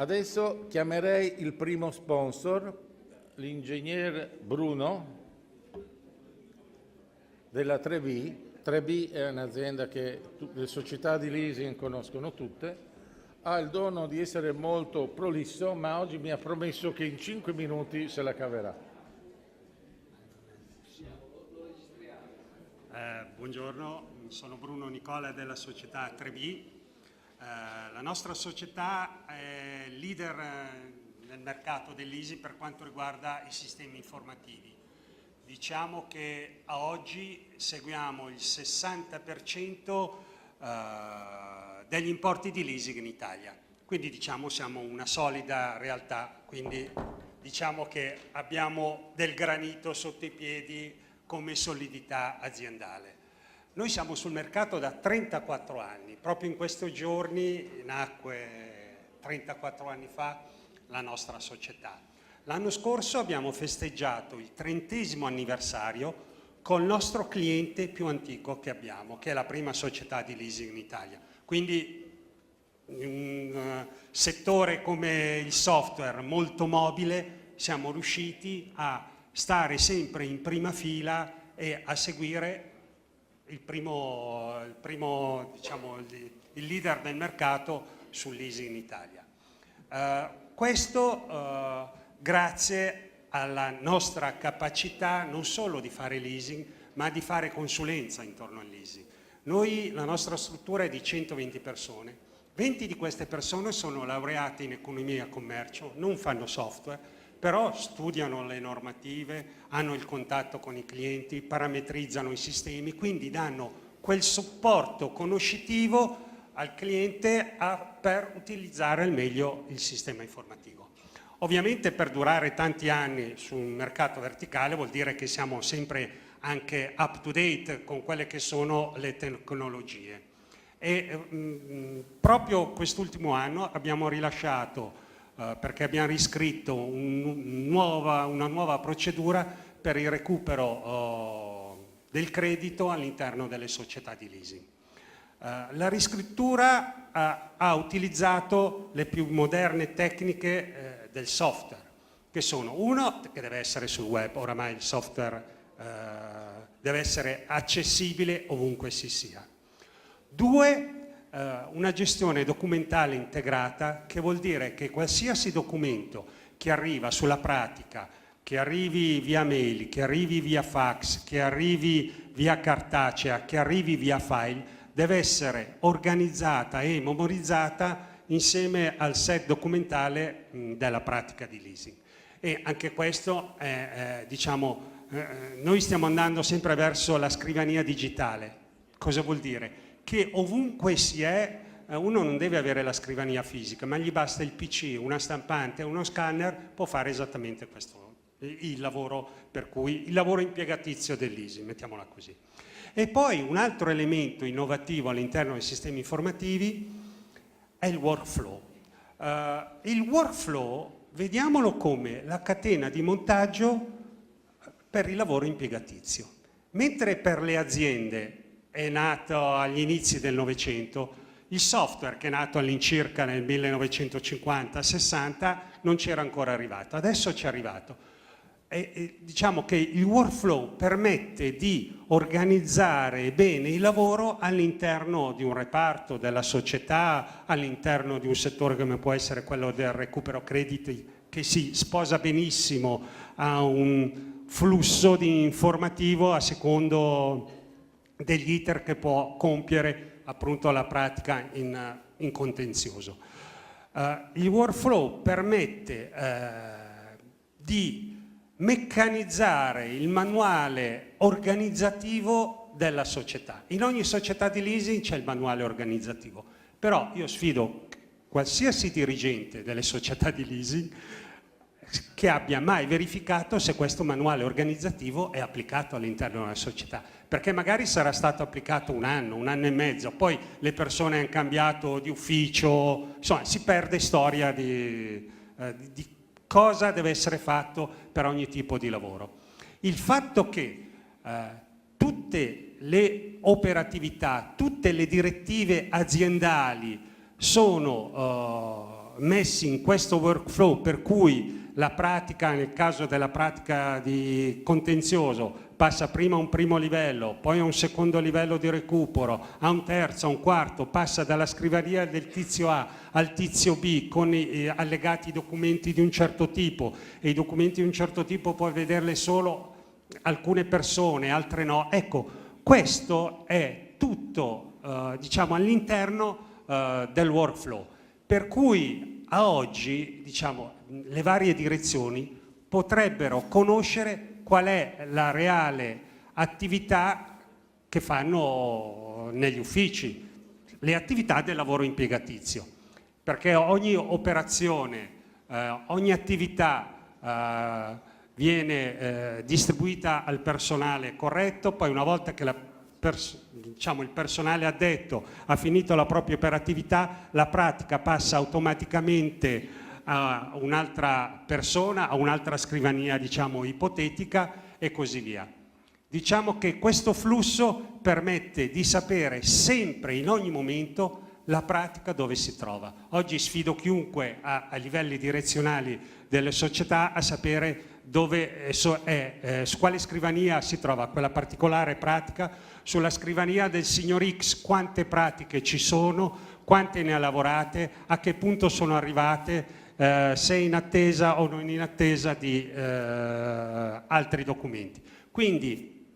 Adesso chiamerei il primo sponsor, l'ingegner Bruno della 3B. 3B è un'azienda che le società di leasing conoscono tutte. Ha il dono di essere molto prolisso, ma oggi mi ha promesso che in 5 minuti se la caverà. Buongiorno, sono Bruno Nicola della società 3B. La nostra società è leader nel mercato del leasing per quanto riguarda i sistemi informativi. Diciamo che a oggi seguiamo il 60% degli importi di leasing in Italia, quindi diciamo siamo una solida realtà, quindi diciamo che abbiamo del granito sotto i piedi come solidità aziendale. Noi siamo sul mercato da 34 anni, proprio in questi giorni nacque 34 anni fa la nostra società. L'anno scorso abbiamo festeggiato il 30° anniversario col nostro cliente più antico che abbiamo, che è la prima società di leasing in Italia. Quindi in un settore come il software molto mobile siamo riusciti a stare sempre in prima fila e a seguire il leader del mercato sul leasing in Italia. Questo grazie alla nostra capacità non solo di fare leasing, ma di fare consulenza intorno al leasing. La nostra struttura è di 120 persone, 20 di queste persone sono laureate in economia e commercio, non fanno software, però studiano le normative, hanno il contatto con i clienti, parametrizzano i sistemi, quindi danno quel supporto conoscitivo al cliente per utilizzare al meglio il sistema informativo. Ovviamente per durare tanti anni su un mercato verticale vuol dire che siamo sempre anche up to date con quelle che sono le tecnologie. E proprio quest'ultimo anno abbiamo rilasciato perché abbiamo riscritto una nuova procedura per il recupero del credito all'interno delle società di leasing. La riscrittura ha utilizzato le più moderne tecniche del software, che sono: uno, che deve essere sul web, oramai il software deve essere accessibile ovunque si sia. Due, una gestione documentale integrata, che vuol dire che qualsiasi documento che arriva sulla pratica, che arrivi via mail, che arrivi via fax, che arrivi via cartacea, che arrivi via file, deve essere organizzata e memorizzata insieme al set documentale della pratica di leasing. E anche questo noi stiamo andando sempre verso la scrivania digitale. Cosa vuol dire? Che ovunque si è, uno non deve avere la scrivania fisica, ma gli basta il PC, una stampante, uno scanner, può fare esattamente questo, il lavoro impiegatizio del leasing, mettiamola così. E poi un altro elemento innovativo all'interno dei sistemi informativi è il workflow. Il workflow, vediamolo come la catena di montaggio per il lavoro impiegatizio. Mentre per le aziende è nato agli inizi del Novecento, il software, che è nato all'incirca nel 1950-60, non c'era ancora arrivato. Adesso c'è arrivato. Diciamo che il workflow permette di organizzare bene il lavoro all'interno di un reparto della società, all'interno di un settore come può essere quello del recupero crediti, che si sposa benissimo a un flusso di informativo a secondo degli iter che può compiere appunto la pratica in contenzioso. Il workflow permette di meccanizzare il manuale organizzativo della società. In ogni società di leasing c'è il manuale organizzativo, però io sfido qualsiasi dirigente delle società di leasing che abbia mai verificato se questo manuale organizzativo è applicato all'interno della società, perché magari sarà stato applicato un anno e mezzo, poi le persone hanno cambiato di ufficio, insomma si perde storia di cosa deve essere fatto per ogni tipo di lavoro. Il fatto che tutte le operatività, tutte le direttive aziendali sono messi in questo workflow per cui la pratica, nel caso della pratica di contenzioso, passa prima a un primo livello, poi a un secondo livello di recupero, a un terzo, a un quarto, passa dalla scrivania del tizio A al tizio B con allegati documenti di un certo tipo, e i documenti di un certo tipo puoi vederle solo alcune persone, altre no. Ecco, questo è tutto diciamo all'interno del workflow, per cui a oggi diciamo le varie direzioni potrebbero conoscere qual è la reale attività che fanno negli uffici, le attività del lavoro impiegatizio, perché ogni operazione, ogni attività viene distribuita al personale corretto, poi una volta che diciamo, il personale addetto ha finito la propria operatività, la pratica passa automaticamente a un'altra persona, a un'altra scrivania diciamo ipotetica e così via. Diciamo che questo flusso permette di sapere sempre, in ogni momento, la pratica dove si trova. Oggi sfido chiunque a livelli direzionali delle società a sapere dove su quale scrivania si trova quella particolare pratica, sulla scrivania del signor X quante pratiche ci sono, quante ne ha lavorate, a che punto sono arrivate, se in attesa o non in attesa di altri documenti. Quindi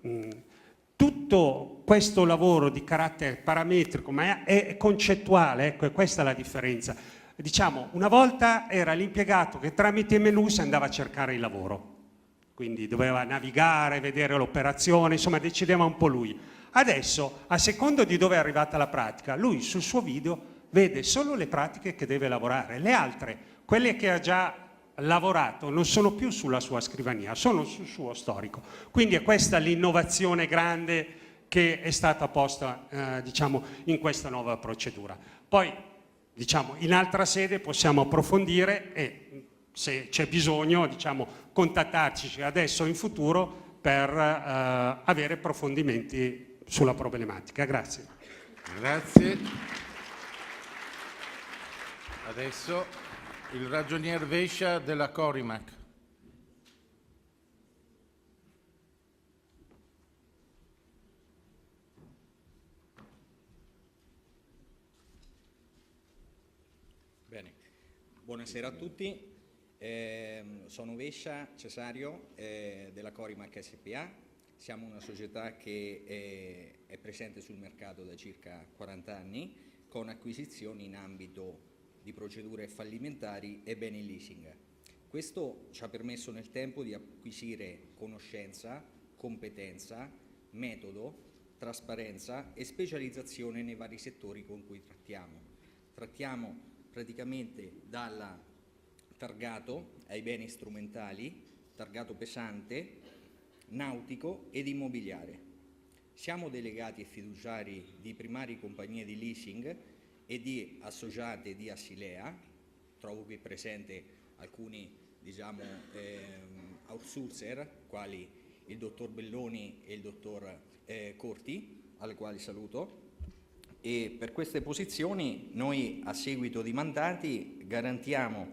tutto questo lavoro di carattere parametrico, ma è concettuale, ecco, e questa è la differenza. Diciamo, una volta era l'impiegato che tramite menu si andava a cercare il lavoro, quindi doveva navigare, vedere l'operazione, insomma decideva un po' lui. Adesso, a secondo di dove è arrivata la pratica, lui sul suo video vede solo le pratiche che deve lavorare, le altre, quelle che ha già lavorato, non sono più sulla sua scrivania, sono sul suo storico. Quindi è questa l'innovazione grande che è stata posta diciamo, in questa nuova procedura. Poi diciamo, in altra sede possiamo approfondire e se c'è bisogno diciamo, contattarci adesso o in futuro per avere approfondimenti sulla problematica. Grazie. Grazie. Adesso il ragionier Vescia della Corimac. Bene, buonasera a tutti. Sono Vescia Cesario della Corimac SPA. Siamo una società che è presente sul mercato da circa 40 anni con acquisizioni in ambito di procedure fallimentari e beni leasing. Questo ci ha permesso nel tempo di acquisire conoscenza, competenza, metodo, trasparenza e specializzazione nei vari settori con cui trattiamo. Trattiamo praticamente dal targato ai beni strumentali, targato pesante, nautico ed immobiliare. Siamo delegati e fiduciari di primarie compagnie di leasing e di associate di Assilea. Trovo qui presente alcuni diciamo, outsourcer, quali il dottor Belloni e il dottor Corti, alle quali saluto. E per queste posizioni noi, a seguito di mandati, garantiamo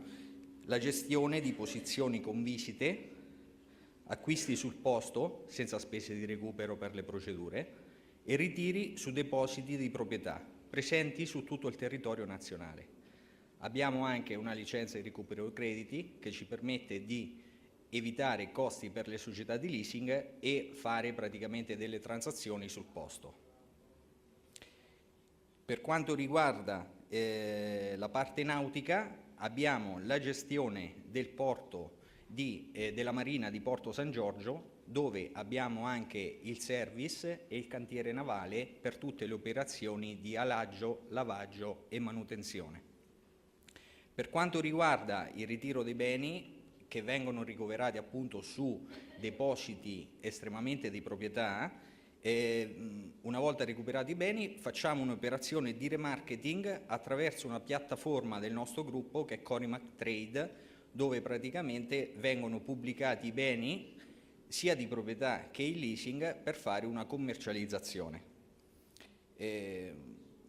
la gestione di posizioni con visite, acquisti sul posto senza spese di recupero per le procedure e ritiri su depositi di proprietà presenti su tutto il territorio nazionale. Abbiamo anche una licenza di recupero crediti che ci permette di evitare costi per le società di leasing e fare praticamente delle transazioni sul posto. Per quanto riguarda la parte nautica, abbiamo la gestione del porto della Marina di Porto San Giorgio, dove abbiamo anche il service e il cantiere navale per tutte le operazioni di alaggio, lavaggio e manutenzione. Per quanto riguarda il ritiro dei beni che vengono ricoverati appunto su depositi estremamente di proprietà, una volta recuperati i beni facciamo un'operazione di remarketing attraverso una piattaforma del nostro gruppo che è Corimac Trade, dove praticamente vengono pubblicati i beni sia di proprietà che in leasing per fare una commercializzazione.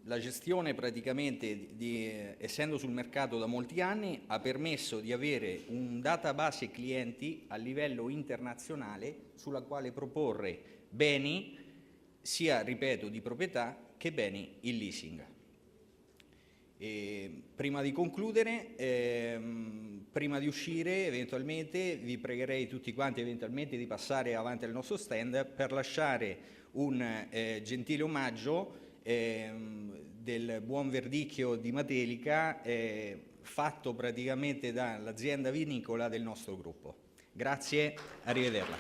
la gestione praticamente, essendo sul mercato da molti anni, ha permesso di avere un database clienti a livello internazionale sulla quale proporre beni, sia, ripeto, di proprietà che beni in leasing. Prima di concludere, prima di uscire, eventualmente vi pregherei tutti quanti eventualmente di passare avanti al nostro stand per lasciare un gentile omaggio del buon verdicchio di Matelica, fatto praticamente dall'azienda vinicola del nostro gruppo. Grazie, arrivederla.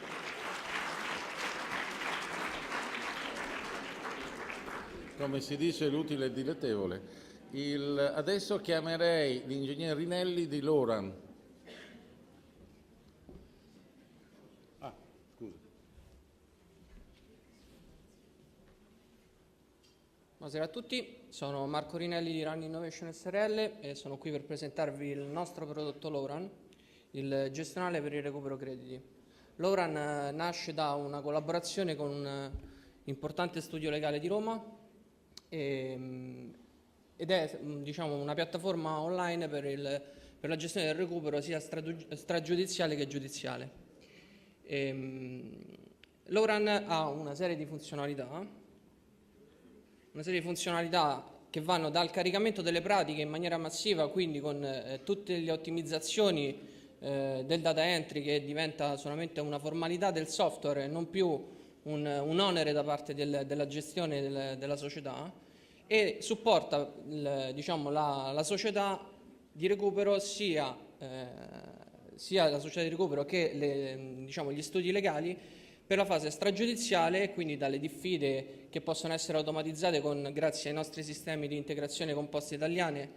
Come si dice, l'utile è dilettevole. Adesso chiamerei l'ingegner Rinelli di Loran. Scusa. Buonasera a tutti, sono Marco Rinelli di Run Innovation SRL e sono qui per presentarvi il nostro prodotto Loran, il gestionale per il recupero crediti. Loran nasce da una collaborazione con un importante studio legale di Roma ed è una piattaforma online per la gestione del recupero sia stragiudiziale che giudiziale. Loran ha una serie di funzionalità che vanno dal caricamento delle pratiche in maniera massiva, quindi con tutte le ottimizzazioni del data entry, che diventa solamente una formalità del software e non più un onere da parte della gestione della società, e supporta la società di recupero sia la società di recupero che gli studi legali per la fase stragiudiziale, quindi dalle diffide che possono essere automatizzate grazie ai nostri sistemi di integrazione con Poste Italiane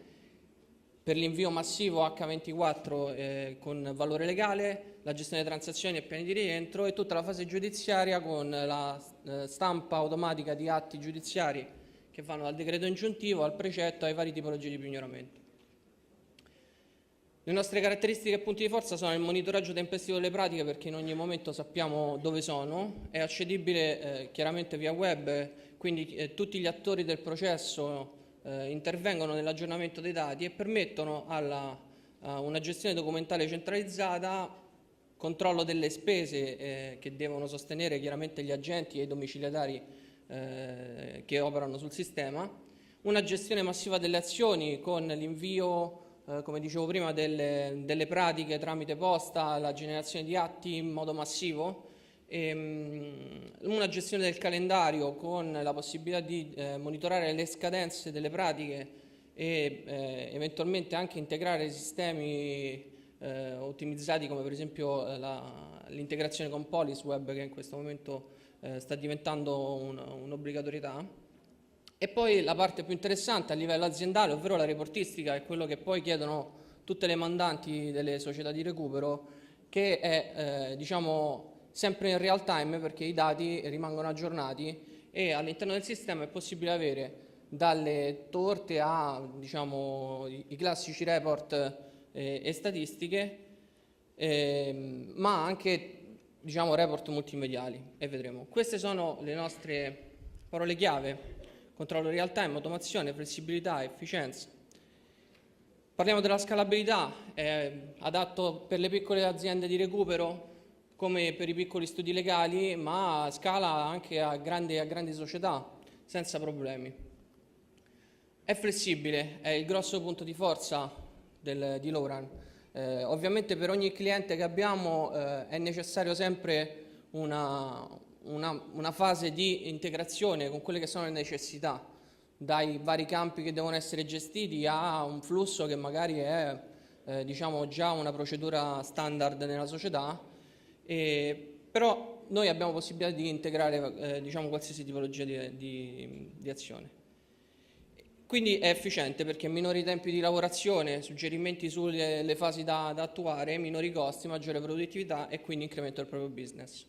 per l'invio massivo H24 con valore legale, la gestione delle transazioni e piani di rientro, e tutta la fase giudiziaria con la stampa automatica di atti giudiziari che vanno dal decreto ingiuntivo al precetto ai vari tipologie di pignoramento. Le nostre caratteristiche e punti di forza sono il monitoraggio tempestivo delle pratiche, perché in ogni momento sappiamo dove sono, è accedibile chiaramente via web, quindi tutti gli attori del processo intervengono nell'aggiornamento dei dati e permettono a una gestione documentale centralizzata, controllo delle spese che devono sostenere chiaramente gli agenti e i domiciliatari che operano sul sistema, una gestione massiva delle azioni con l'invio, come dicevo prima, delle pratiche tramite posta, la generazione di atti in modo massivo, una gestione del calendario con la possibilità di monitorare le scadenze delle pratiche e eventualmente anche integrare sistemi ottimizzati come per esempio l'integrazione con PolisWeb, che in questo momento sta diventando un'obbligatorietà. E poi la parte più interessante a livello aziendale, ovvero la reportistica, è quello che poi chiedono tutte le mandanti delle società di recupero, che è sempre in real time, perché i dati rimangono aggiornati e all'interno del sistema è possibile avere dalle torte i classici report e statistiche, ma anche report multimediali, e vedremo. Queste sono le nostre parole chiave: controllo real time, automazione, flessibilità, efficienza. Parliamo della scalabilità, è adatto per le piccole aziende di recupero come per i piccoli studi legali, ma scala anche a grandi società senza problemi. È flessibile, è il grosso punto di forza di Loran. Ovviamente per ogni cliente che abbiamo è necessario sempre una fase di integrazione con quelle che sono le necessità, dai vari campi che devono essere gestiti a un flusso che magari è già una procedura standard nella società, però noi abbiamo possibilità di integrare qualsiasi tipologia di azione. Quindi è efficiente perché minori tempi di lavorazione, suggerimenti sulle fasi da attuare, minori costi, maggiore produttività e quindi incremento del proprio business.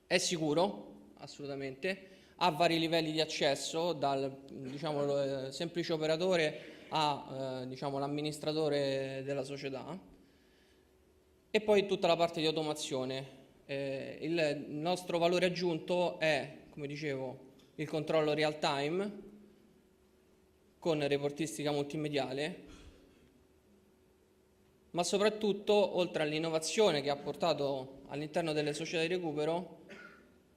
È sicuro, assolutamente, ha vari livelli di accesso, dal semplice operatore all'amministratore della società, e poi tutta la parte di automazione. Il nostro valore aggiunto è, come dicevo, il controllo real time, con reportistica multimediale, ma soprattutto, oltre all'innovazione che ha portato all'interno delle società di recupero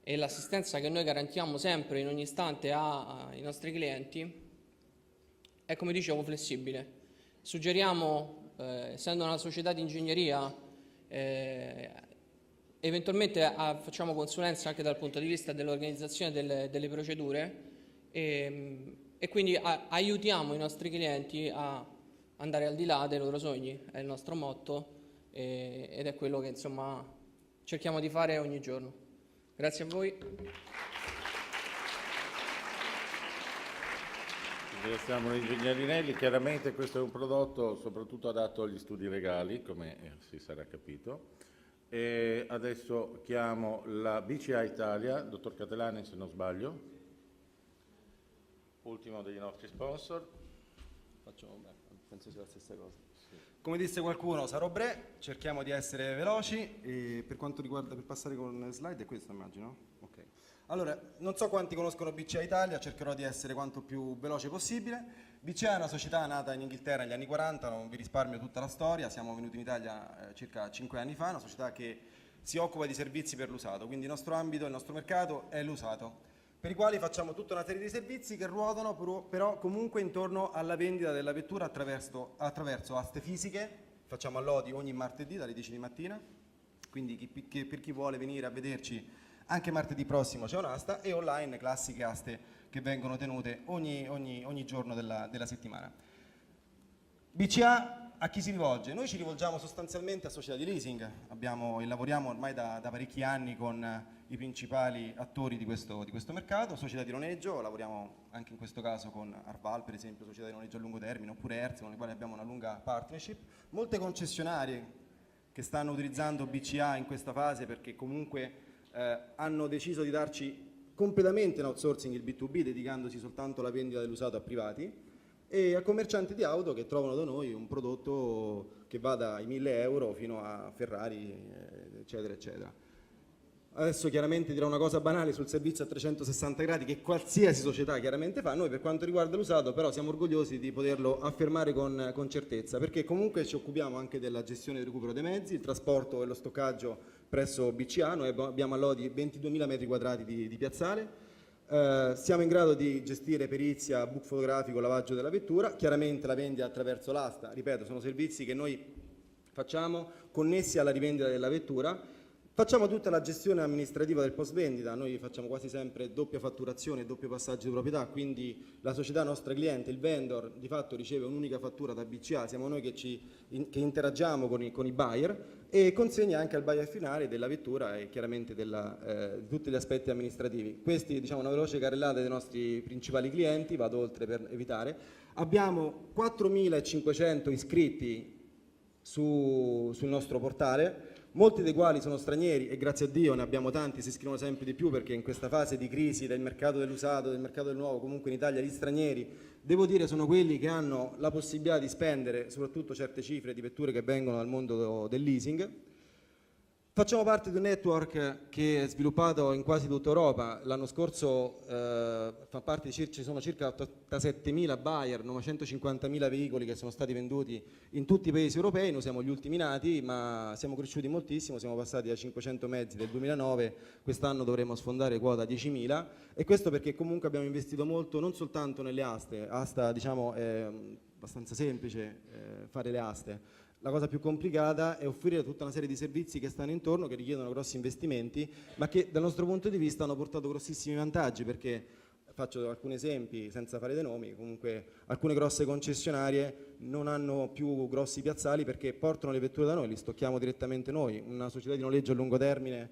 e l'assistenza che noi garantiamo sempre in ogni istante ai nostri clienti, è, come dicevo, flessibile. Suggeriamo, essendo una società di ingegneria, eventualmente facciamo consulenza anche dal punto di vista dell'organizzazione delle procedure e quindi aiutiamo i nostri clienti a andare al di là dei loro sogni, è il nostro motto ed è quello che insomma cerchiamo di fare ogni giorno. Grazie a voi. Ringraziamo l'ingegnere Linelli. Chiaramente questo è un prodotto soprattutto adatto agli studi legali, come si sarà capito. E adesso chiamo la BCA Italia, dottor Catelani se non sbaglio, ultimo dei nostri sponsor. Penso sia la stessa cosa. Sì. Come disse qualcuno, sarò breve, cerchiamo di essere veloci. E per quanto riguarda, per passare con le slide, è questo immagino? Ok. Allora, non so quanti conoscono BCA Italia, cercherò di essere quanto più veloce possibile. BCA è una società nata in Inghilterra negli anni 40, non vi risparmio tutta la storia, siamo venuti in Italia circa 5 anni fa, una società che si occupa di servizi per l'usato, quindi il nostro ambito, il nostro mercato è l'usato, per i quali facciamo tutta una serie di servizi che ruotano però comunque intorno alla vendita della vettura attraverso aste fisiche. Facciamo allodi ogni martedì dalle 10 di mattina, quindi per chi vuole venire a vederci anche martedì prossimo c'è un'asta, e online classiche aste che vengono tenute ogni giorno della settimana. BCA a chi si rivolge? Noi ci rivolgiamo sostanzialmente a società di leasing, lavoriamo ormai da parecchi anni con i principali attori di questo mercato, società di noleggio, lavoriamo anche in questo caso con Arval per esempio, società di noleggio a lungo termine, oppure Hertz, con le quali abbiamo una lunga partnership, molte concessionarie che stanno utilizzando BCA in questa fase perché comunque hanno deciso di darci completamente in outsourcing il B2B, dedicandosi soltanto alla vendita dell'usato a privati, e a commercianti di auto che trovano da noi un prodotto che va dai 1.000 euro fino a Ferrari, eccetera, eccetera. Adesso chiaramente dirò una cosa banale sul servizio a 360 gradi che qualsiasi società chiaramente fa. Noi per quanto riguarda l'usato però siamo orgogliosi di poterlo affermare con certezza, perché comunque ci occupiamo anche della gestione del recupero dei mezzi, il trasporto e lo stoccaggio presso BCA. Noi abbiamo all'Odi 22.000 metri quadrati di piazzale, siamo in grado di gestire perizia, book fotografico, lavaggio della vettura, chiaramente la vendita attraverso l'asta, ripeto, sono servizi che noi facciamo connessi alla rivendita della vettura. Facciamo tutta la gestione amministrativa del post vendita, noi facciamo quasi sempre doppia fatturazione e doppio passaggio di proprietà, quindi la società nostra cliente, il vendor, di fatto riceve un'unica fattura da BCA, siamo noi che interagiamo con i buyer e consegna anche al buyer finale della vettura e chiaramente di tutti gli aspetti amministrativi. Questi, diciamo, una veloce carrellata dei nostri principali clienti, vado oltre per evitare. Abbiamo 4.500 iscritti sul nostro portale, molti dei quali sono stranieri e grazie a Dio ne abbiamo tanti, si iscrivono sempre di più perché in questa fase di crisi del mercato dell'usato, del mercato del nuovo, comunque in Italia gli stranieri, devo dire, sono quelli che hanno la possibilità di spendere soprattutto certe cifre di vetture che vengono dal mondo del leasing. Facciamo parte di un network che è sviluppato in quasi tutta Europa. L'anno scorso ci sono circa 87.000 buyer, 950.000 veicoli che sono stati venduti in tutti i paesi europei. Noi siamo gli ultimi nati, ma siamo cresciuti moltissimo, siamo passati da 500 mezzi del 2009, quest'anno dovremo sfondare quota 10.000, e questo perché comunque abbiamo investito molto non soltanto nelle aste. Asta, diciamo, è abbastanza semplice fare le aste. La cosa più complicata è offrire tutta una serie di servizi che stanno intorno, che richiedono grossi investimenti, ma che dal nostro punto di vista hanno portato grossissimi vantaggi, perché, faccio alcuni esempi senza fare dei nomi, comunque alcune grosse concessionarie non hanno più grossi piazzali perché portano le vetture da noi, li stocchiamo direttamente noi. Una società di noleggio a lungo termine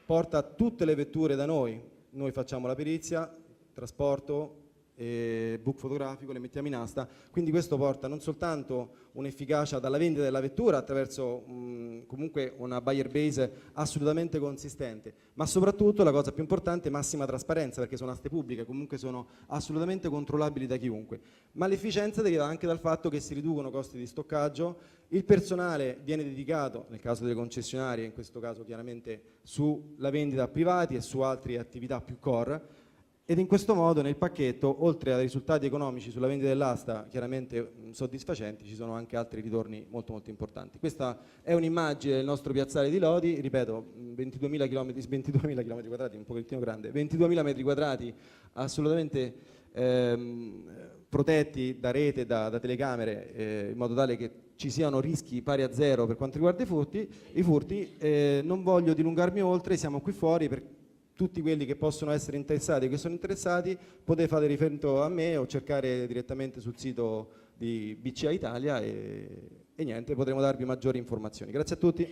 porta tutte le vetture da noi facciamo la perizia, trasporto, book fotografico, le mettiamo in asta, quindi questo porta non soltanto un'efficacia dalla vendita della vettura attraverso comunque una buyer base assolutamente consistente, ma soprattutto la cosa più importante, massima trasparenza, perché sono aste pubbliche, comunque sono assolutamente controllabili da chiunque, ma l'efficienza deriva anche dal fatto che si riducono costi di stoccaggio, il personale viene dedicato, nel caso delle concessionarie, in questo caso chiaramente sulla vendita a privati e su altre attività più core. Ed in questo modo nel pacchetto, oltre ai risultati economici sulla vendita dell'asta chiaramente soddisfacenti, ci sono anche altri ritorni molto molto importanti. Questa è un'immagine del nostro piazzale di Lodi, ripeto, 22.000 km quadrati, un pochettino grande, 22.000 metri quadrati assolutamente protetti da rete, da telecamere, in modo tale che ci siano rischi pari a zero per quanto riguarda i furti. Non voglio dilungarmi oltre, siamo qui fuori per tutti quelli che possono essere interessati, che sono interessati, potete fare riferimento a me o cercare direttamente sul sito di BCA Italia e niente, potremo darvi maggiori informazioni. Grazie a tutti.